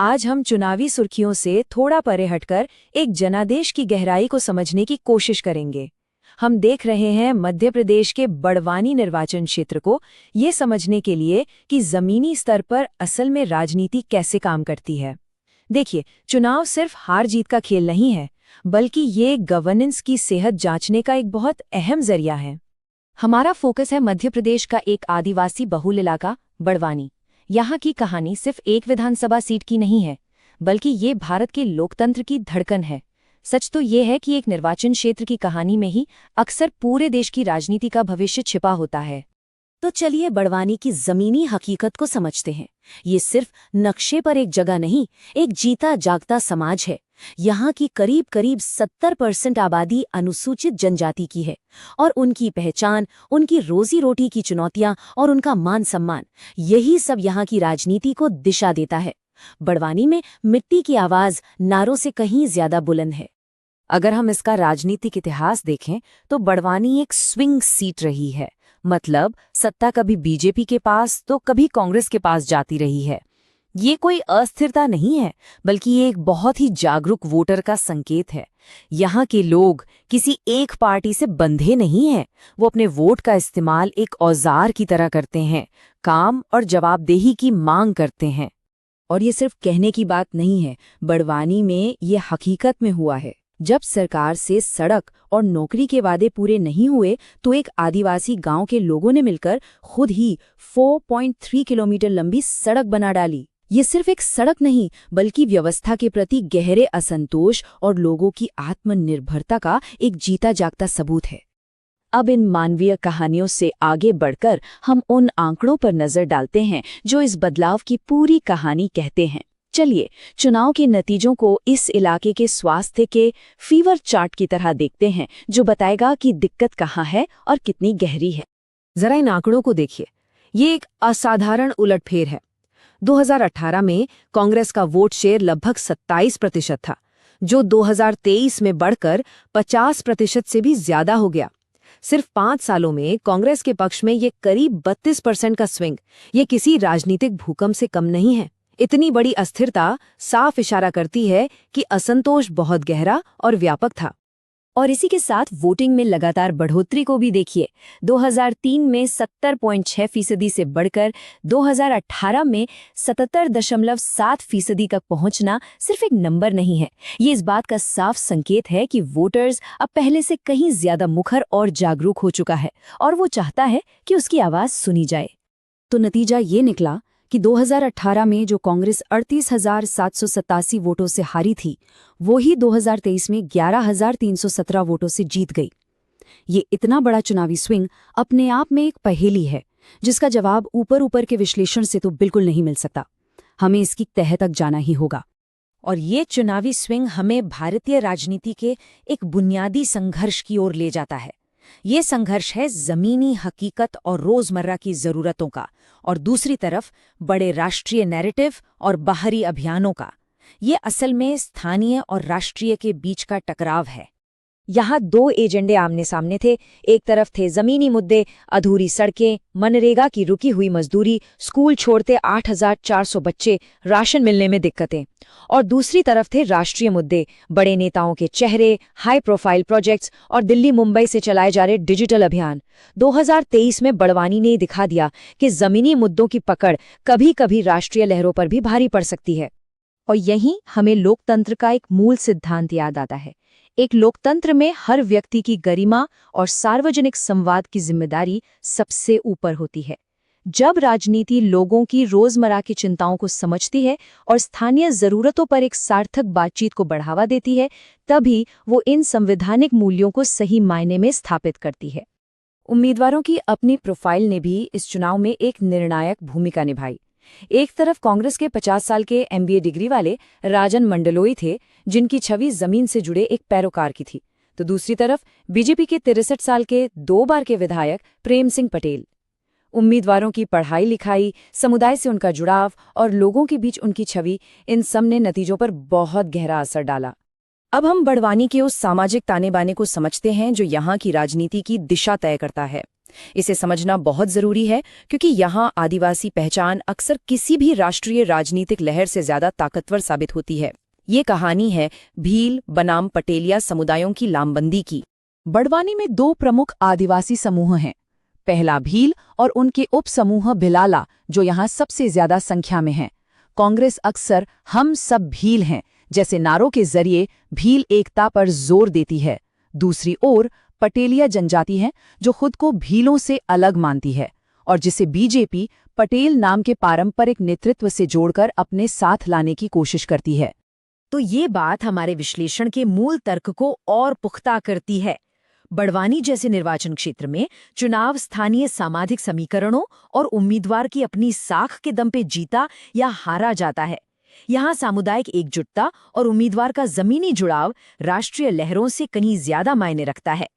आज हम चुनावी सुर्खियों से थोड़ा परे हटकर एक जनादेश की गहराई को समझने की कोशिश करेंगे। हम देख रहे हैं मध्य प्रदेश के बड़वानी निर्वाचन क्षेत्र को ये समझने के लिए कि जमीनी स्तर पर असल में राजनीति कैसे काम करती है। देखिए, चुनाव सिर्फ हार जीत का खेल नहीं है, बल्कि ये गवर्नेंस की सेहत जांचने का एक बहुत अहम जरिया है। हमारा फोकस है मध्य प्रदेश का एक आदिवासी बहुल इलाका बड़वानी। यहाँ की कहानी सिर्फ एक विधानसभा सीट की नहीं है, बल्कि ये भारत के लोकतंत्र की धड़कन है। सच तो ये है कि एक निर्वाचन क्षेत्र की कहानी में ही अक्सर पूरे देश की राजनीति का भविष्य छिपा होता है। तो चलिए बड़वानी की जमीनी हकीकत को समझते हैं। ये सिर्फ नक्शे पर एक जगह नहीं, एक जीता जागता समाज है। यहाँ की करीब 70% आबादी अनुसूचित जनजाति की है और उनकी पहचान, उनकी रोजी रोटी की चुनौतियां और उनका मान सम्मान, यही सब यहाँ की राजनीति को दिशा देता है। बड़वानी में मिट्टी की आवाज नारों से कहीं ज्यादा बुलंद है। अगर हम इसका राजनीतिक इतिहास देखें तो बड़वानी एक स्विंग सीट रही है, मतलब सत्ता कभी बीजेपी के पास तो कभी कांग्रेस के पास जाती रही है। ये कोई अस्थिरता नहीं है, बल्कि ये एक बहुत ही जागरूक वोटर का संकेत है। यहाँ के लोग किसी एक पार्टी से बंधे नहीं हैं, वो अपने वोट का इस्तेमाल एक औजार की तरह करते हैं, काम और जवाबदेही की मांग करते हैं। और ये सिर्फ कहने की बात नहीं है, बड़वानी में ये हकीकत में हुआ है। जब सरकार से सड़क और नौकरी के वादे पूरे नहीं हुए तो एक आदिवासी गांव के लोगों ने मिलकर खुद ही 4.3 किलोमीटर लंबी सड़क बना डाली। ये सिर्फ एक सड़क नहीं, बल्कि व्यवस्था के प्रति गहरे असंतोष और लोगों की आत्मनिर्भरता का एक जीता जागता सबूत है। अब इन मानवीय कहानियों से आगे बढ़कर हम उन आंकड़ों पर नजर डालते हैं जो इस बदलाव की पूरी कहानी कहते हैं। चलिए चुनाव के नतीजों को इस इलाके के स्वास्थ्य के फीवर चार्ट की तरह देखते हैं, जो बताएगा कि दिक्कत कहाँ है और कितनी गहरी है। जरा इन आंकड़ों को देखिए, ये एक असाधारण उलटफेर है। 2018 में कांग्रेस का वोट शेयर लगभग 27% था, जो 2023 में बढ़कर 50% से भी ज्यादा हो गया। सिर्फ 5 सालों में कांग्रेस के पक्ष में ये करीब 32% का स्विंग, ये किसी राजनीतिक भूकंप से कम नहीं है। इतनी बड़ी अस्थिरता साफ इशारा करती है कि असंतोष बहुत गहरा और व्यापक था। और इसी के साथ वोटिंग में लगातार बढ़ोतरी को भी देखिए। 2003 में 70.6% से बढ़कर 2018 में 77.7% तक पहुंचना सिर्फ एक नंबर नहीं है, ये इस बात का साफ संकेत है कि वोटर्स अब पहले से कहीं ज्यादा मुखर और जागरूक हो चुका है और वो चाहता है कि उसकी आवाज सुनी जाए। तो नतीजा ये निकला कि 2018 में जो कांग्रेस 38,787 वोटों से हारी थी, वो ही 2023 में 11,317 वोटों से जीत गई। ये इतना बड़ा चुनावी स्विंग अपने आप में एक पहेली है, जिसका जवाब ऊपर के विश्लेषण से तो बिल्कुल नहीं मिल सकता। हमें इसकी तह तक जाना ही होगा। और ये चुनावी स्विंग हमें भारतीय राजनीति के एक बुनियादी संघर्ष की ओर ले जाता है। ये संघर्ष है जमीनी हकीकत और रोजमर्रा की जरूरतों का, और दूसरी तरफ बड़े राष्ट्रीय नैरेटिव और बाहरी अभियानों का। ये असल में स्थानीय और राष्ट्रीय के बीच का टकराव है। यहाँ 2 एजेंडे आमने सामने थे। एक तरफ थे जमीनी मुद्दे, अधूरी सड़कें, मनरेगा की रुकी हुई मजदूरी, स्कूल छोड़ते 8,400 बच्चे, राशन मिलने में दिक्कतें। और दूसरी तरफ थे राष्ट्रीय मुद्दे, बड़े नेताओं के चेहरे, हाई प्रोफाइल प्रोजेक्ट्स और दिल्ली मुंबई से चलाए जा रहे डिजिटल अभियान। 2023 में बड़वानी ने दिखा दिया कि जमीनी मुद्दों की पकड़ कभी कभी राष्ट्रीय लहरों पर भी भारी पड़ सकती है। और यहीं हमें लोकतंत्र का एक मूल सिद्धांत याद आता है। एक लोकतंत्र में हर व्यक्ति की गरिमा और सार्वजनिक संवाद की जिम्मेदारी सबसे ऊपर होती है। जब राजनीति लोगों की रोजमर्रा की चिंताओं को समझती है और स्थानीय जरूरतों पर एक सार्थक बातचीत को बढ़ावा देती है, तभी वो इन संवैधानिक मूल्यों को सही मायने में स्थापित करती है। उम्मीदवारों की अपनी प्रोफाइल ने भी इस चुनाव में एक निर्णायक भूमिका निभाई। एक तरफ कांग्रेस के 50 साल के MBA डिग्री वाले राजन मंडलोई थे, जिनकी छवि जमीन से जुड़े एक पैरोकार की थी, तो दूसरी तरफ बीजेपी के 63 साल के 2 बार के विधायक प्रेम सिंह पटेल। उम्मीदवारों की पढ़ाई लिखाई, समुदाय से उनका जुड़ाव और लोगों के बीच उनकी छवि, इन सब ने नतीजों पर बहुत गहरा असर डाला। अब हम बड़वानी के उस सामाजिक ताने बाने को समझते हैं जो यहाँ की राजनीति की दिशा तय करता है। इसे समझना बहुत जरूरी है क्योंकि यहाँ आदिवासी पहचान अक्सर किसी भी राष्ट्रीय राजनीतिक लहर से ज्यादा ताकतवर साबित होती है। ये कहानी है भील बनाम पटेलिया समुदायों की लामबंदी की। बड़वानी में दो प्रमुख आदिवासी समूह हैं। पहला भील और उनके उपसमूह भिलाला, जो यहाँ सबसे ज्यादा संख्या में हैं। कांग्रेस अक्सर हम सब भील हैं जैसे नारों के जरिए भील एकता पर जोर देती है। दूसरी ओर पटेलिया जनजाति है जो खुद को भीलों से अलग मानती है और जिसे बीजेपी पटेल नाम के पारंपरिक नेतृत्व से जोड़कर अपने साथ लाने की कोशिश करती है। तो ये बात हमारे विश्लेषण के मूल तर्क को और पुख्ता करती है। बड़वानी जैसे निर्वाचन क्षेत्र में चुनाव स्थानीय सामाजिक समीकरणों और उम्मीदवार की अपनी साख के दम पे जीता या हारा जाता है। यहाँ सामुदायिक एकजुटता और उम्मीदवार का जमीनी जुड़ाव राष्ट्रीय लहरों से कहीं ज्यादा मायने रखता है।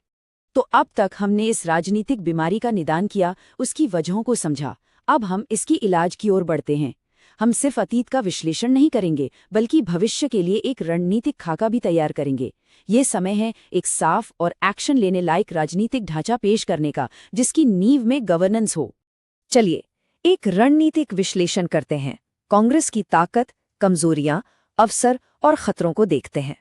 तो अब तक हमने इस राजनीतिक बीमारी का निदान किया, उसकी वजहों को समझा। अब हम इसकी इलाज की ओर बढ़ते हैं। हम सिर्फ अतीत का विश्लेषण नहीं करेंगे बल्कि भविष्य के लिए एक रणनीतिक खाका भी तैयार करेंगे। ये समय है एक साफ और एक्शन लेने लायक राजनीतिक ढांचा पेश करने का जिसकी नींव में गवर्नेंस हो। चलिए एक रणनीतिक विश्लेषण करते हैं। कांग्रेस की ताकत, कमजोरियां, अवसर और खतरों को देखते हैं।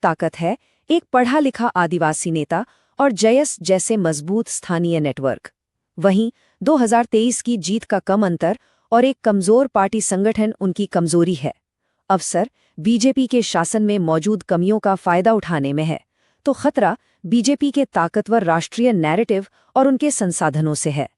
ताकत है एक पढ़ा लिखा आदिवासी नेता और जयस जैसे मजबूत स्थानीय नेटवर्क। वहीं 2023 की जीत का कम अंतर और एक कमजोर पार्टी संगठन उनकी कमजोरी है। अवसर बीजेपी के शासन में मौजूद कमियों का फायदा उठाने में है, तो खतरा बीजेपी के ताकतवर राष्ट्रीय नैरेटिव और उनके संसाधनों से है।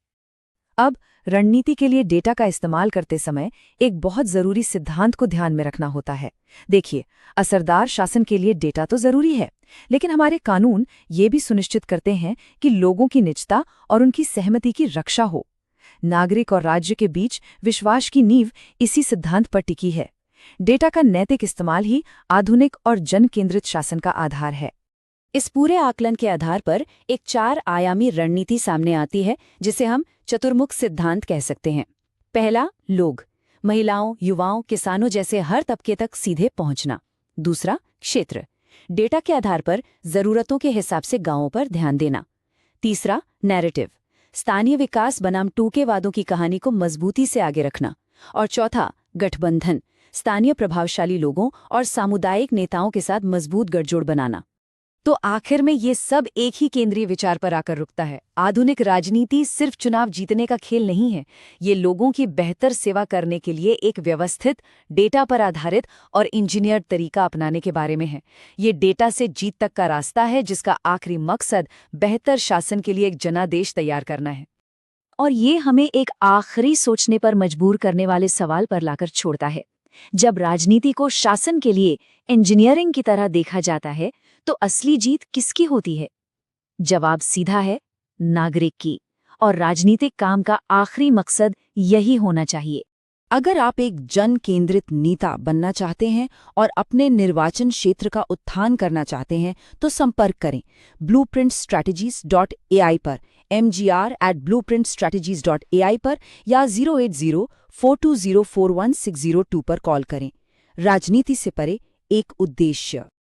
अब रणनीति के लिए डेटा का इस्तेमाल करते समय एक बहुत जरूरी सिद्धांत को ध्यान में रखना होता है। देखिए, असरदार शासन के लिए डेटा तो जरूरी है, लेकिन हमारे कानून ये भी सुनिश्चित करते हैं कि लोगों की निजता और उनकी सहमति की रक्षा हो। नागरिक और राज्य के बीच विश्वास की नींव इसी सिद्धांत पर टिकी है। डेटा का नैतिक इस्तेमाल ही आधुनिक और जन केंद्रित शासन का आधार है। इस पूरे आकलन के आधार पर एक 4 आयामी रणनीति सामने आती है जिसे हम चतुर्मुख सिद्धांत कह सकते हैं। पहला, लोग, महिलाओं, युवाओं, किसानों जैसे हर तबके तक सीधे पहुंचना। दूसरा, क्षेत्र, डेटा के आधार पर जरूरतों के हिसाब से गांवों पर ध्यान देना। तीसरा, नैरेटिव, स्थानीय विकास बनाम टूके वादों की कहानी को मजबूती से आगे रखना। और चौथा, गठबंधन, स्थानीय प्रभावशाली लोगों और सामुदायिक नेताओं के साथ मजबूत गठजोड़ बनाना। तो आखिर में ये सब एक ही केंद्रीय विचार पर आकर रुकता है। आधुनिक राजनीति सिर्फ चुनाव जीतने का खेल नहीं है, ये लोगों की बेहतर सेवा करने के लिए एक व्यवस्थित, डेटा पर आधारित और इंजीनियर्ड तरीका अपनाने के बारे में है। ये डेटा से जीत तक का रास्ता है जिसका आखिरी मकसद बेहतर शासन के लिए एक जनादेश तैयार करना है। और ये हमें एक आखिरी सोचने पर मजबूर करने वाले सवाल पर लाकर छोड़ता है। जब राजनीति को शासन के लिए इंजीनियरिंग की तरह देखा जाता है तो असली जीत किसकी होती है? जवाब सीधा है, नागरिक की। और राजनीतिक काम का आखिरी मकसद यही होना चाहिए। अगर आप एक जन केंद्रित नेता बनना चाहते हैं और अपने निर्वाचन क्षेत्र का उत्थान करना चाहते हैं तो संपर्क करें blueprintstrategies.ai पर, mgr@blueprintstrategies.ai पर या 08042041602 पर कॉल करें। राजनीति से परे एक उद्देश्य।